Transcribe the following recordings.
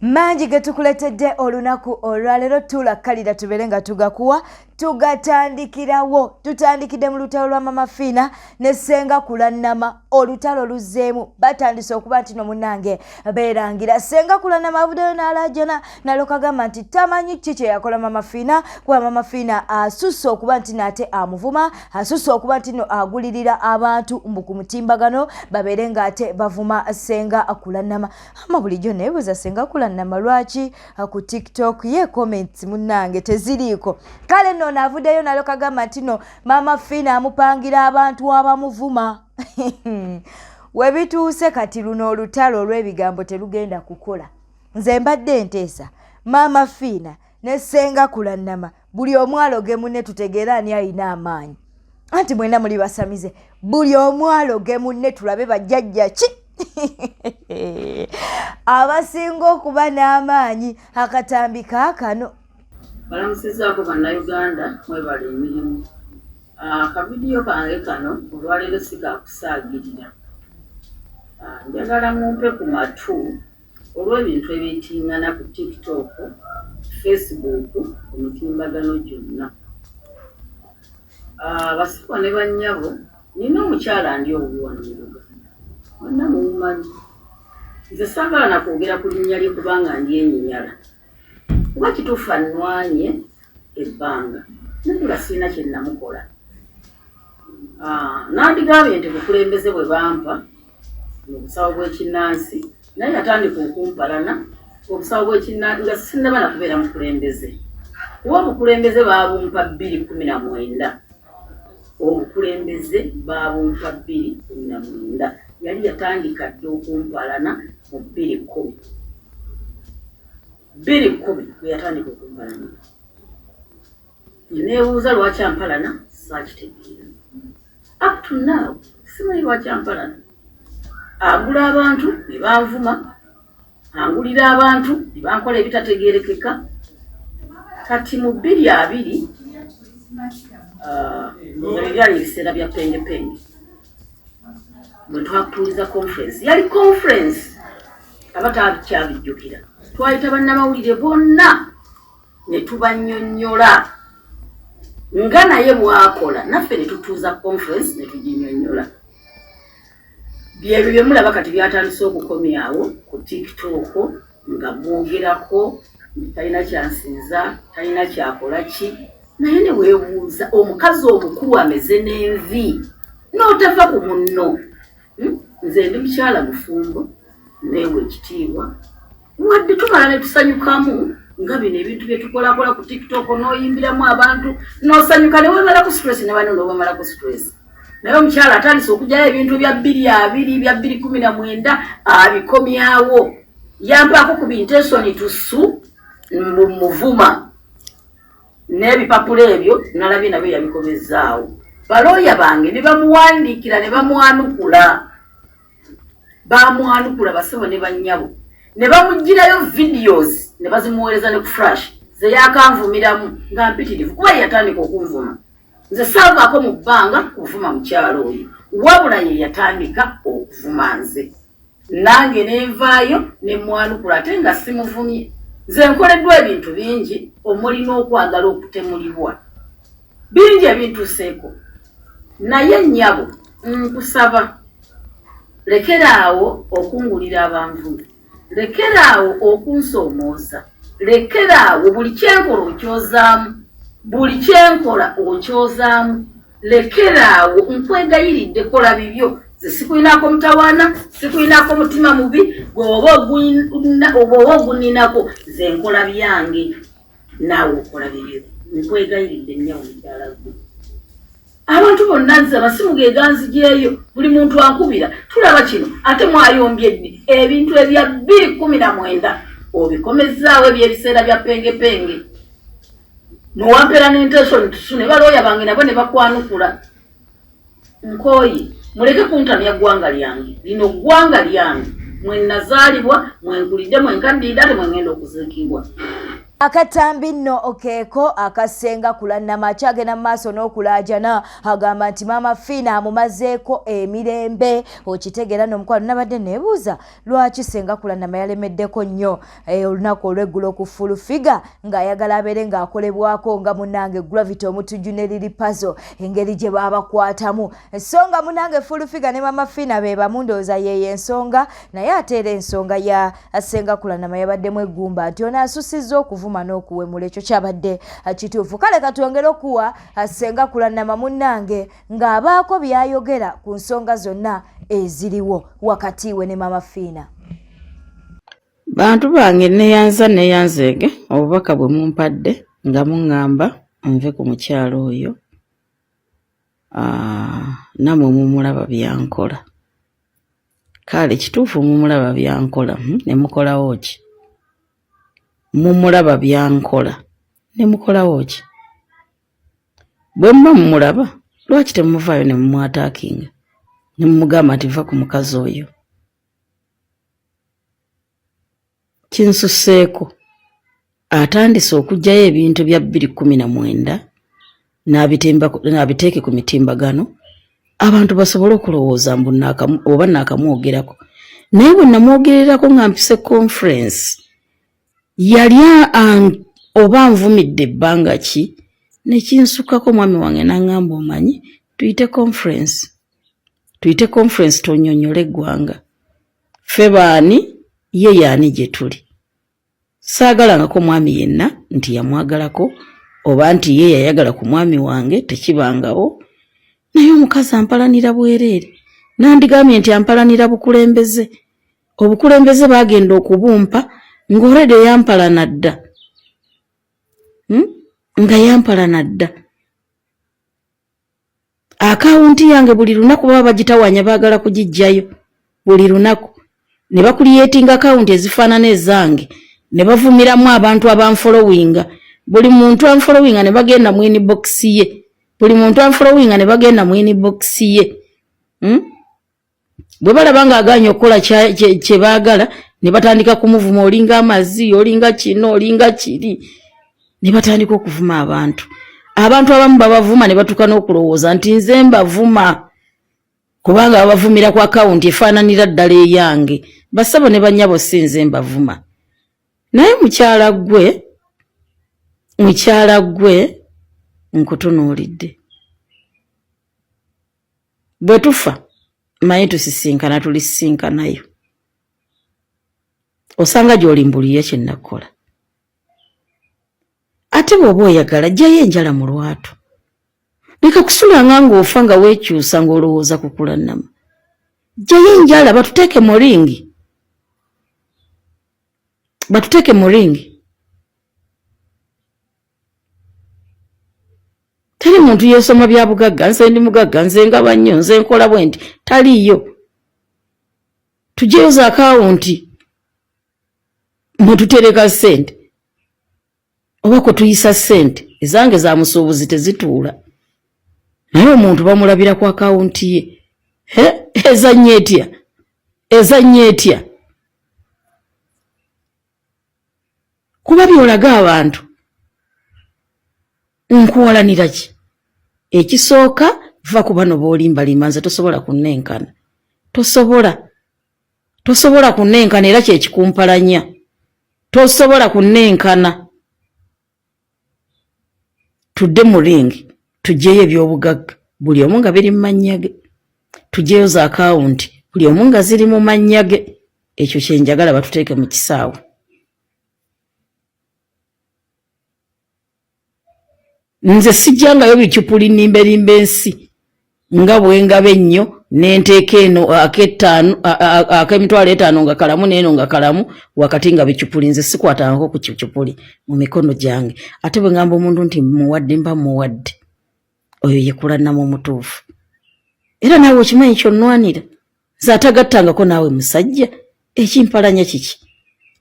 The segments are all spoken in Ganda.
Mangi getukuletedde olunaku olwaleero tulakkalira tubeere nga tugakuwa tugatandikirawo. Tutandikidde mu lutalo lwa Mama Fiina ne Ssenga Kulannama. Olutalo luzzeemu batandise okuba nti no munnange beerangira. Ssenga Kulannama avuddeyo n'alaajana n'alokagamba nti tamanyi ki kye yakola Mama Fiina, kuba Mama Fiina asusse okuba nti nate amuvuma, asusse okuba nti no agulirira abantu ku mutimbagano babeere ng'ate bavuma Ssenga Kulannama. Ama bulijjo neebuuza Ssenga Kulannama lwaki ku TikTok ye comments munnange teziriiko. Kale nno n'avuddeyo n'alokagamba nti no Mama Fiina amupangira abantu abamuvuma. We bituuse kati luno olutalo olw'ebigambo terugenda kukola. Nze mbadde nteesa Mama Fiina ne Ssenga Kulannama buli omu aloge munne tutegeera ani alina amaanyi. Anti mwenna muli basamize, buli omu aloge munne tulabe bajjajja ki abasinga okuba n'amaanyi akatambi kaakano. Balamusizaako bannayuganda mwebala emirimu. Akavidiyo kange kano olwaleero sikakusaagirira. Njagala mumpe ku matu olw'ebintu ebyetiŋŋana ku TikTok, Facebook, ku mitimbagano gyonna. Basikwa ne bannyabo, nina omukyala ndi obuwanirwa. Wonna mumanyi. Nze saagala nakwogera ku linnya lye kubanga ndi enyinyala. Kuba kituufu annwanye ebbanga naye nga sirina kye namukola. Nandigambye nti bukulembeze bwe bampa mu busawo bw'ekinnansi naye yatandika okumpalana obusawo bw'ekinnansi nga sinnaba na kubeera mukulembeze. Kuba obukulembeze baabumpa 2019. Obukulembeze baabumpa 2019. Yali yatandika dde okumpalana mu 2010. 2010 we yatandika okumpalana. Neebuuza lwaki ampalana saakitegeera. Up to now simanyi lwaki ampalana. Agula abantu ne banvuma, angulira abantu ne bankola ebitategeerekeka. Kati mu 2020 byali ebiseera bya pengepenge bwe twakutuuliza conference. Yali conference abatakyabijjukira. Twayita bannamawulire bonna ne tubannyonnyola nga naye bwakola naffe ne tutuuza conference ne tuginnyonnyola. Byebyo bye mulaba kati byatandise okukomyawo ku TikTok nga mwogerako talina kyansinza talina kyakola ki. Naye ne weebuuza omukazi omukulu ameze n'envi n'otava ku munno. Nze ndi mukyala mufumbo neewe ekitiibwa wadde tumala ne tusanyukamu nga bino ebintu bye tukolakola ku TikTok n'oyimbiramu abantu n'osanyuka ne weemala ku stress ne bano n'obamala ku stress. Naye omukyala atandise okugyayo ebintu bya 2020 bya 2019 abikomyawo. Yampaako ku bintensoni tusu muvuma n'ebipapula ebyo nalabye nabyo yabikomezaawo. Balooya bange ne bamuwandiikira ne bamwanukula. Bamwanukula basebo ne bannyabo ne bamugirayo videos ne bazimuweereza ne ku flash ze yakanvumiramu nga mpitirivu kuba yatandika okunvuma. Nze saavaako mu bbanga kuvuma mukyalo oyo wabula ye yatandika okuvuma nze. Nange nenvaayo ne mwanukula ate nga simuvumye. Nze nkoleddwa ebintu bingi omuli n'okwagala okutemulibwa. Bingi ebintuseeko. Naye nnyabo nkusaba lekeraawo okungulira abanvumi. Lekeraawo okunsoomooza. Lekeraawo buli kyenkola okyozaamu. Buli kyenkola okyozaamu. Lekeraawo nkwegayiridde kola bibyo. Ze sikulinako mutawaana, sikulinako mutima mubi, gwoba oguninako ze nkola byange. Naawe okola bibyo. Nkwegayiridde nnyo mukyala gwe. Abantu bonna nze amasimu ge ganzijeeyo buli muntu ankubira tulaba kino ate mwayombye ddi ebintu ebya 2019 obikomezaawo ebyebiseera bya pengepenge. Muwampera n'intention tusune balooya bange nabo ne bakwanukula. Nkooyi muleke kuntamya ggwanga lyange. Lino ggwanga lyange mwe nazaalibwa mwe nkulidde mwe nkaddiidde ate mwe ngenda okuziikibwa. Akatambi nno okeeko akasenga kulannama akyagenda mu maaso n'okulaajana agamba nti maama Fiina amumazeeko emirembe. Okitegeera n'omukwano nabadde neebuuza lwaki senga kulannama yalemeddeko nnyo olunaku olw'eggulo ku Full Figure ng'ayagala abeere ng'akolebwako nga munnange Gravity omutujju ne Lily Puzzle engeri gye baabakwatamu. Ensonga munnange Full Figure ne maama Fiina be bamu ndowooza yeeyo ensonga, naye ate era ensonga ya senga kulannama yabaddemu eggumba nti ono asusizza okuvuma n'okuwemula. Ekyo kyabadde kituufu. Kale katwongere okuwa senga kulannama munnange ng'abaako byayogera ku nsonga zonna eziriwo wakati we ne maama Fiina. Bantu bange neyanzeege obubaka bwe mumpadde nga muŋŋamba nve ku mukyalo oyo namwe mumulaba byankola. Kale kituufu mumulaba byankola ne mukolawo ki? Mumulaba byankola ne mukolawo ki? Bwe muba mumulaba lwaki temuvaayo ne mumwataakinga ne mumugamba nti va ku mukazi oyo? Kinsuseeko atandise okuggyayo ebintu bya 2019 n'abiteeke ku mitimbagano abantu basobole okulowooza mbu oba naakamwogerako. Naye bwe namwogererako nga mpise conference yali oba nvumidde ebbanga ki nekinsukako mwami wange n'aŋŋamba omanyi tuyite conference tonyonyole eggwanga ffe baani ye yaani gye tuli. Saagalangako mwami yenna nti yamwagalako oba nti ye yayagala ku mwami wange tekibangawo, naye omukazi ampalanira bwereere. Nandigambye nti ampalanira bukulembeze. Obukulembeze bagenda okubumpa ng'olede yampalana dda. Nga yampalana dda. Akawunti yange buli lunaku baba bagitawanya baagala kugiggyayo buli lunaku. Ne bakuliyetinga akawunti ezifaanana ezange ne bavumiramu abantu abanfolowinga. Buli muntu anfolowinga ne bagenda mu inbox ye. Buli muntu anfolowinga ne bagenda mu inbox ye. Bwe balaba nga aganye okukola kye baagala ne batandika kumuvuma, olinga amazzi, olinga kino, olinga kiri. Ne batandika okuvuma abantu. Abantu abamu babavuma ne batuuka n'okulowooza nti nze mbavuma kubanga babavumira ku akawunti efaananira ddala eyange. Basabo ne bannyabo si nze mbavuma. Naye mukyala gwe nkutunuulidde. Bwe tufa manyi tusisinkana, tulisinkanayo. Osanga gy'olimbuliye kye nakola. Ate bw'oba oyagala ggyayo enjala mu lwatu. Leka kusulanga ng'ofa nga weekyusa ng'olowooza ku kulannama. Ggyayo enjala batuteeke mu ringi. Batuteeke mu ringi. Teri muntu yeesoma bya bugagga, nze ndi mugagga, nze ngaba nnyo, nze nkola bwe nti. Taliiyo. Tuggyeyo za akawunti mwe tutereka ssente. Oba kwe tuyisa ssente ezange za musuubuzi tezituula. Naye omuntu bamulabira ku akawunti ye. Ezannye etya. Kuba byolaga abantu nkuwalanira ki? Ekisooka va ku bano b'olimbalimba, nze tosobola kunnenkana. Tosobola kunnenkana era kye kikumpalanya. Tosobola kunnenkana. Tudde mu ringi, tuggyeyo eby'obugagga, buli omu nga biri mu mannya ge. Tuggyeyo za akawunti, buli omu nga ziri mu mannya ge. Ekyo kye njagala batuteeke mu kisaawe. Nze sijjangayo bikyupuli nimberimba ensi nga bwengaba ennyo n'enteeka eno ak'emitwalo 5 nga kalamu n'eno nga kalamu wakati nga bikyupuli. Nze sikwatangako ku kikyupuli mu mikono gyange. Ate bwe ngamba omuntu nti muwadde mba muwadde, oyo ye kulannama omutuufu. Era naawe okimanyi kyonnwanira. Nze atagattangako naawe musajja, ekimpalanya kiki?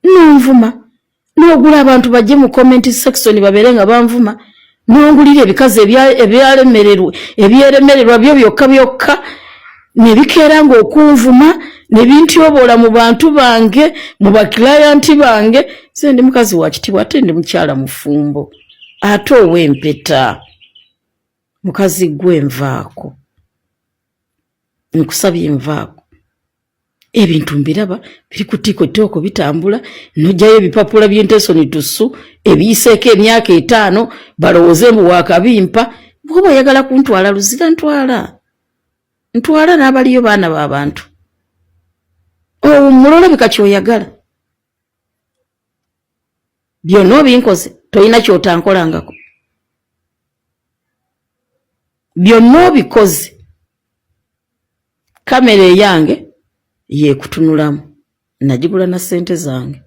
Nonvuma n'ogula abantu bajje mu comment section babeere nga banvuma. Nongulira ebikazi ebyeremererwa byo byokka ne bikeeranga okunvuma ne bintyobola mu bantu bange mu bakilayanti bange. Nze ndi mukazi wa kitiibwa ate ndi mukyala mufumbo ate ow'empeta. Mukazi gwe nvaako, nkusabye nvaako. Ebintu mbiraba biri ku TikTok bitambula, nojjayo ebipapula by'entesoni tusu ebiyiseeko emyaka 5 balowooze mbu waakabimpa. Bw'oba oyagala kuntwala luzira ntwala n'abaliyo baana b'abantu. Mulolabika ky'oyagala. Byonna obinkoze tolina ky'otankolangako. Byonna obikoze kamera eyange yeekutunulamu, nagigula na ssente zange.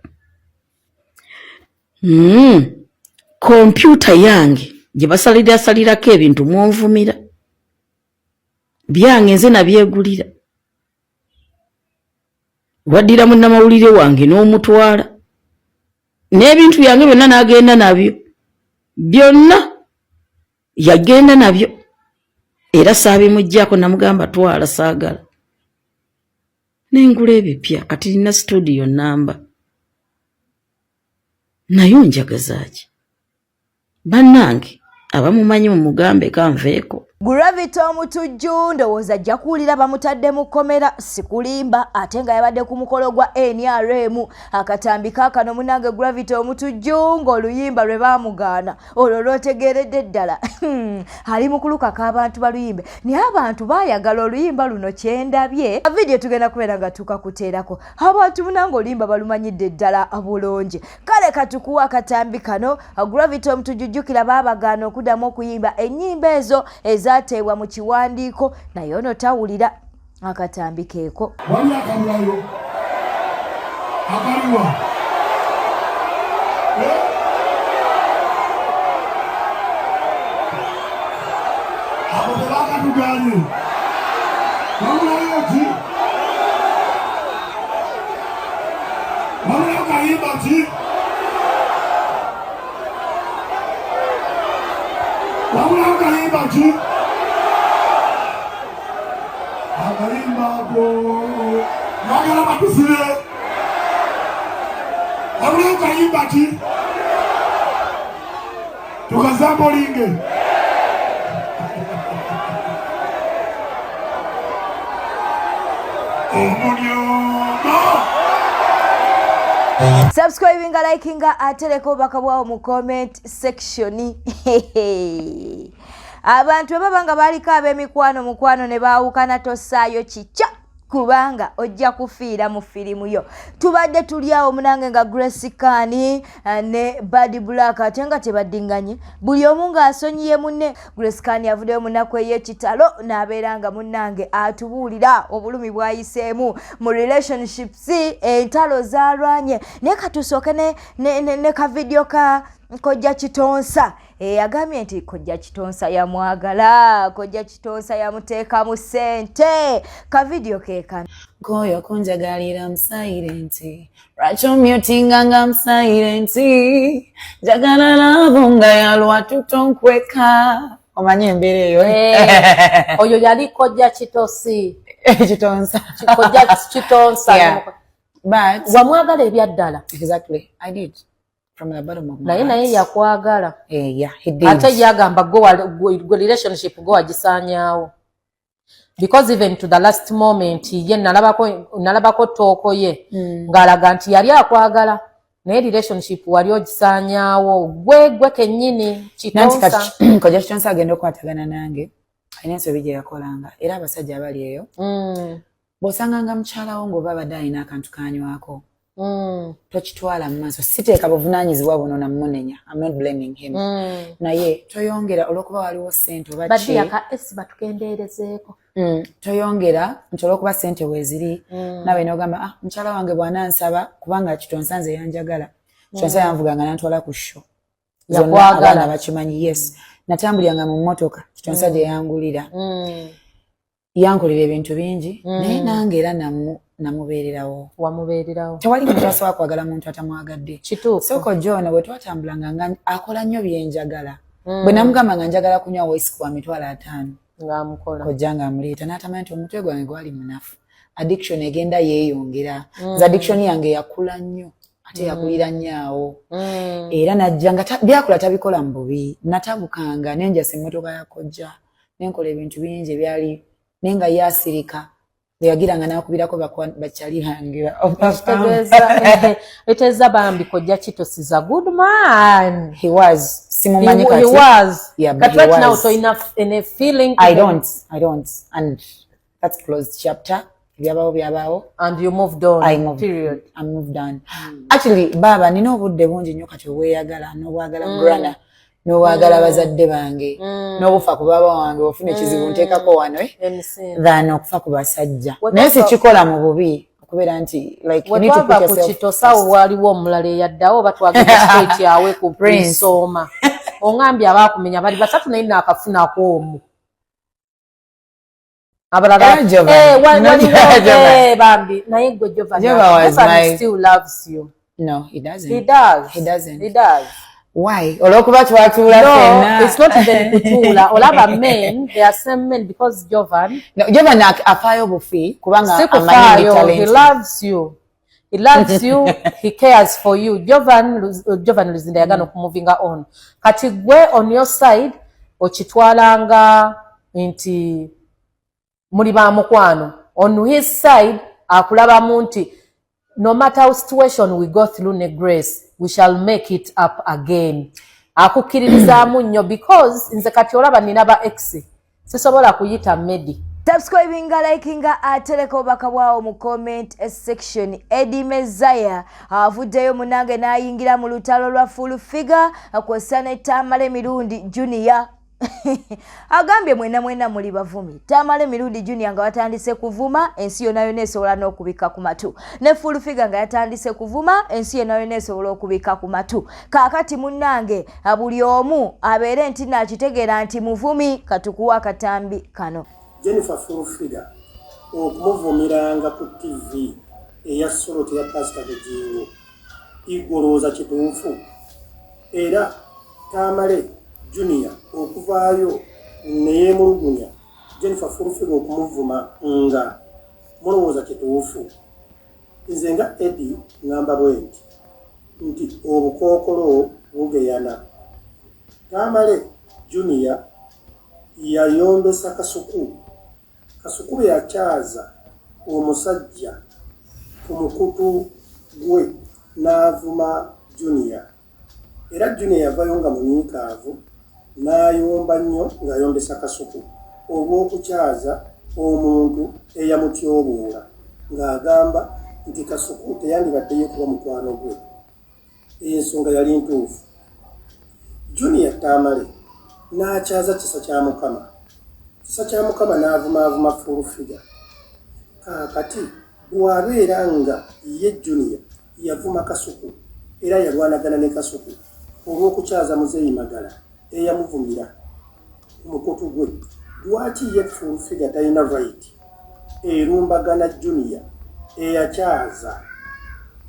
Kompyuta yange gye basalirasalirako ebintu mwonvumira, byange nze nabyegulira. Waddira munnamawulire wange n'omutwala n'ebintu byange byonna n'agenda nabyo, byonna yagenda nabyo. Era saabimuggyako, namugamba twala, saagala. Nengula ebipya, kati nina studio namba. Naye onjagazaaki? Bannange abamumanyi mumugambe kanveeko. Gravity omutujju ndowooza ajja kuwulira bamutadde mu kkomera, sikulimba ate nga yabadde ku mukolo gwa NRM. Akatambi kaakano munnange Gravity omutujju ng'oluyimba lwe baamugaana olwo lw'otegeeredde ddala ali mu kulukaka abantu baluyimbe, naye abantu baayagala oluyimba luno kyendabye. Vidiyo tugenda kubeera nga tukakuteerako, abantu munnange oluyimba balumanyidde ddala bulungi. Kale katukuwa akatambi kano. Gravity omutujju jjukira baabagaana okuddamu okuyimba ennyimba ezo ezateebwa mu kiwandiiko, naye ono tawulira. Akatambi keeko. Wali akamulayo akaliwa abo tebakatuganye wamulayo ki wamulayo kayimba ki wamulayo kayimba ki akalimbaako nagala batusire wamulayo kayimba ki tukazambolinge Subscribinga, likinga, atereko bakabwawo mu comment section. Abantu babanga baliko ab'emikwano mukwano ne baawukana tossaayo kicya kubanga ojja kufiira mu firimu yo. Tubadde tuli awo munange nga Grace Kani ne Badi Black ate nga tebaddinganye, buli omu ng'asonyiye munne. Grace Kani yavuddeyo mu nnaku ey'ekitalo n'abeera nga munnange atubuulira obulumi bw'ayiseemu mu relationships, entalo zaalwanye. Naye katusooke ne kavidiyo ka Kojja Kitonsa. Agambye nti Kojja Kitonsa yamwagala, Kojja Kitonsa yamuteeka mu ssente. Kavidiyo keekano. Goyo kunjagalira I'm silent. Racho mutinga nga I'm silent. Jagala lavo nga yalwa tutonkweka. Omanye embeera eyo. Oyo yali Kojja Kitonsi. Kitonsa. Kojja Kitonsa. Yeah. But wamwagala ebyaddala. Exactly. I did. From the bottom of my heart. Naye yakwagala. Yeah, he did. Ate yagamba go relationship go agisaanyaawo. Because even to the last moment ye nalabako tooko ye ng'alaga nti yali akwagala naye relationship wali ogisaanyaawo gwe kennyini Kitonsa. Kojja Kitonsa agenda okukwatagana nange alina ensobi gye yakolanga era abasajja abali eyo bw'osanganga mukyalawo ng'oba abadde alina akantu kanywako tokitwala mu maaso, siteeka buvunaanyizibwa buno namunenya. I'm not blaming him. Naye toyongera olw'okuba waliwo ssente oba ki badde yaka esi batukendeerezeeko. Toyongera nti olw'okuba ssente weeziri nawe n'ogamba mukyala wange bw'anansaba kubanga Kitonsa nze yanjagala, Kitonsa yanvuganga nantwala ku show zonna abaana bakimanyi. Yes, natambuliranga mu mmotoka Kitonsa gye yangulira, yankolera ebintu bingi naye nange era namubeererawo. Wamubeererawo. Tewali muntu asobola kwagala muntu atamwagadde. Kituufu. Soko John bwe twatambulanga nga akola nnyo byenjagala. Bwe namugamba nga njagala kunywa whisky wa mitwalo 5 ng'amukola kojja ng'amuleeta n'atamanya nti omutwe gwange gwali munafu. Addiction egenda yeeyongera. Nze addiction yange yakula nnyo ate yakulira nnyo awo. Era najja nga byakula tabikola mu bubi. Natabukanga nenjasa emmotoka ya kojja nenkola ebintu bingi ebyali naye nga yaasirika. Yagiranga n'akubirako bakyali bange. Eteeza bambi kojja Kitos is a good man. He was. Simumanyi kati. He was. Yeah, but but right he now was. so enough in a feeling. I don't. And that's closed chapter. Byabaawo. And you moved on. I moved. Period. I moved on. Actually, baba nina obudde bungi nnyo kati obweyagala n'obwagala brother. N'obwagala bazadde bange. N'obufa ku baba wange ofuna ekizibu nteekako wano than okufa ku basajja. Naye sikikola mu bubi okubeera nti like you need to put yourself. Kitosa waliwo omulala eyaddawo batwagenda straight yawe ku Prince Oma. Ongambye abaakumenya bali basatu naye naakafunako omu. Abalala bambi naye gwe Jovan still loves you. No, he doesn't. He does. He does. Why? Olwokuba twatula fenna. No, it's not even kutula. Olaba men, they are same men because Jovan. No, Jovan afaayo bufi kubanga amanyi talent. He loves you. He loves you. He cares for you. Jovan Luzinda yagano moving on. Kati gwe on your side okitwalanga nti muli ba mukwano. On his side akulabamu nti no matter how situation we go through ne Grace, we shall make it up again. Akukkiririzaamu nnyo because nze kati olaba nina ba ex sisobola kuyita Medi. Subscribinga, likinga, ateleka obaka bwawo mu comment section. Eddie Mezaya avuddeyo munange n'ayingira mu lutalo lwa full figure akwesa ne Tamale Mirundi Junior. Agambye mwena muli bavumi. Tamale Mirundi Junior nga watandise kuvuma ensi yonna yonna esobola n'okubika ku matu. Ne full figure nga yatandise kuvuma ensi yonna yonna esobola okubika ku matu. Kaakati munnange buli omu abeere nti nakitegeera nti muvumi katukuwa katambi kano. Jennifer full figure okumuvumiranga ku TV eya Soroti ya Pastor Bejingo igoloza kituufu era Tamale Junior okuvaayo neemulugunya Jennifer full figure okumuvuma nga mulowooza kituufu. Nze nga Eddie ngamba bwenti nti obukookolo bugeyana. Tamale Junior yayombesa Kasuku yakyaza omusajja ku mukutu gwe n'avuma Junior. Era Junior yavayo nga munyiikaavu n'ayomba nnyo ng'ayombesa Kasuku olw'okukyaza omuntu eyamutyobuula ng'agamba nti Kasuku teyandibaddeyo kuba mukwano gwe. Ensonga yali ntuufu. Junior Tamale n'akyaza kisa kya Mukama. Kisa kya Mukama n'avuma full figure. Kaakati bw'abeera nga ye Junior yavuma Kasuku era yalwanagana ne Kasuku olw'okukyaza Muzeeyi Magala eyamuvumira ku mukutu gwe. Lwaki ye full figure talina right erumbagana Junior eyakyaza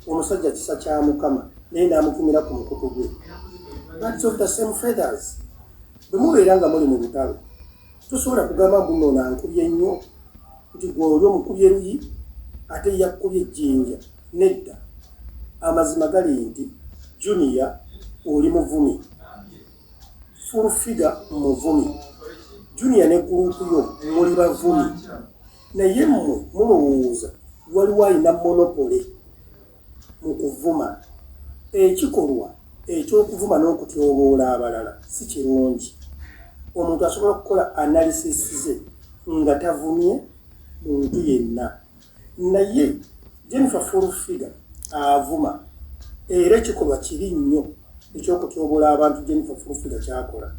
omusajja kisa kya Mukama naye n'amukumira ku mukutu gwe? Birds of the same feathers. Bwe mubeera nga muli mu lutalo tosobola kugamba mbuno nankubye nnyo nti gwe oli omukubye luyi ate yakkubye ejjinja. Nedda, amazima gali nti Junior oli muvumi, full figure muvumi. Junior ne gurupu yo muli bavumi, naye mmwe mulowooza waliwo alina monopole mu kuvuma. Ekikolwa eky'okuvuma n'okutyoboola abalala si kirungi. Omuntu asobola okukola analysis ze nga tavumye muntu yenna. Naye Jennifer full figure avuma era ekikolwa kiri nnyo ekyokutyoboola abantu Jennifer full figure kyakola.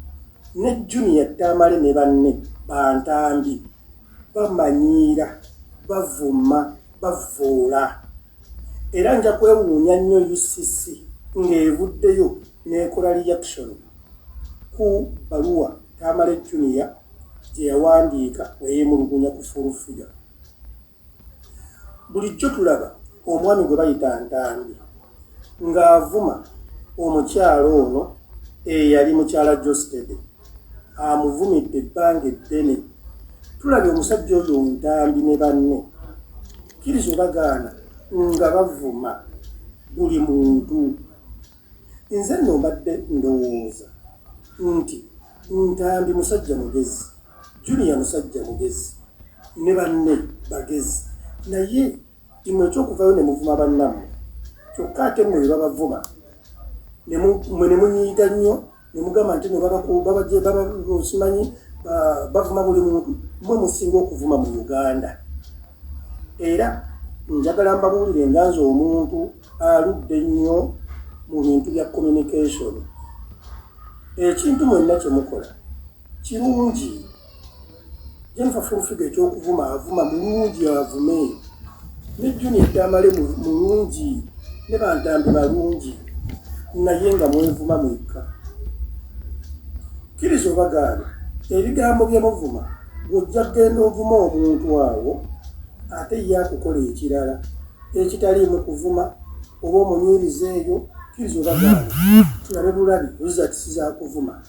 Ne Junior Tamale ne banne bantambi bamanyiira bavuma bavoola. Era nja kwewuunya nnyo UCC ng'evuddeyo n'ekola reaction ku baluwa Tamale Junior gye yawandiika weyeemulugunya ku full figure. Bulijjo tulaba omwami gwe bayita Ntambi ng'avuma omukyalo ono eyali mukyala Josted amuvumidde ebbanga eddene tulabye omusajja oyo Ntambi ne banne kkiriza obagaana nga bavuma buli muntu. Nze nno mbadde ndowooza nti Ntambi musajja mugezi, Junior musajja mugezi, ne banne bagezi, naye imwe ekyokuvayo ne muvuma bannammwe kyokka ate mmwe bwe babavuma mwe ne munyiiga nnyo ne mugamba nti no babasimanyi bavuma buli muntu. Mmwe musinga okuvuma mu Uganda. Era njagala mbabuulire nga nze omuntu aludde nnyo mu bintu bya communication. Ekintu mwenna kye mukola kirungi. Jennifer Furufiga ekyokuvuma avuma mulungi avume. Ne Junior Tamale mulungi, ne Bantambi balungi, naye nga mwevuma mwekka. Kkiriza obagaana ebigambo bye muvuma bw'ojja kugenda ovuma omuntu awo ate ye akukola ekirala ekitaliimu kuvuma oba omunyiriza eyo. Kkiriza obagaana tulabe bulabi results za kuvuma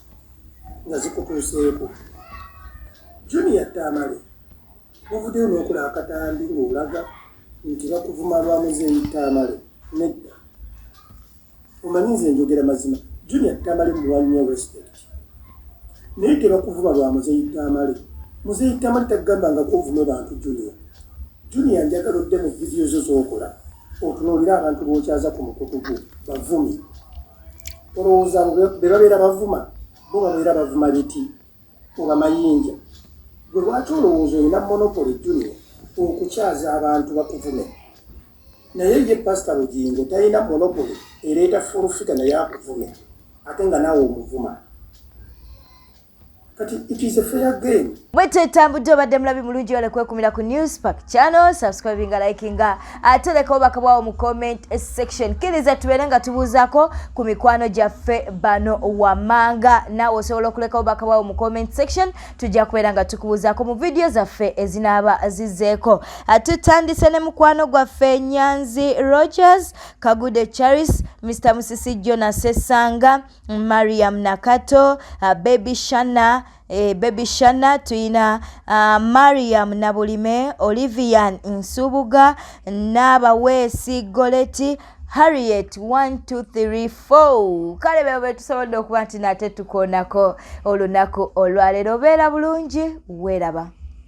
nga zikutuuseeko. Junior Tamale muvuddeyo n'okola akatambi ng'olaga nti bakuvuma lwa Muzeeyi Tamale. Nedda, omanyi nze njogera mazima. Junior Tamale muwa nnyo respect, naye tebakuvuma lwa Muzeeyi Tamale. Muzeeyi Tamale tagamba kovume bantu Junior. Junior njagala odde mu vidiyo zo z'okola otunuulire abantu b'okyaza ku mukutu gwo bavumi. Olowooza be babeera bavuma bo babeera bavuma biti oba mayinja. Gwe lwaki olowooza olina monopoly Junior okukyaza abantu bakuvume? Naye ye Pastor Bugingo talina monopoly ereeta Furufiga naye akuvume ate nga naawe omuvuma. Kati it is a fair game. Bwete tambudde obadde mulabi mulungi wale kwekumira ku Newspark channel, subscribinga, likinga, ate leka obaka bwawo mu comment section. Kiriza tubeere nga tubuuzaako ku mikwano gyaffe bano wammanga. Naawe osobola okuleka obaka bwawo mu comment section, tujja kubeera nga tukubuuzaako mu video zaffe ezinaaba zizzeeko. Tutandise ne mukwano gwaffe Nyanzi Rogers, Kagude Charis, Mr. Musisi Jonas Sesanga, Mariam Nakato, Baby Shana, Baby Shana, tuina Mariam Nabulime, Olivian Nsubuga, Naba Wesi Goleti, Harriet 1234. Kale bebe tusobodde okuba nti nate tukoonako olunaku olwaleero. Beera bulungi, weeraba.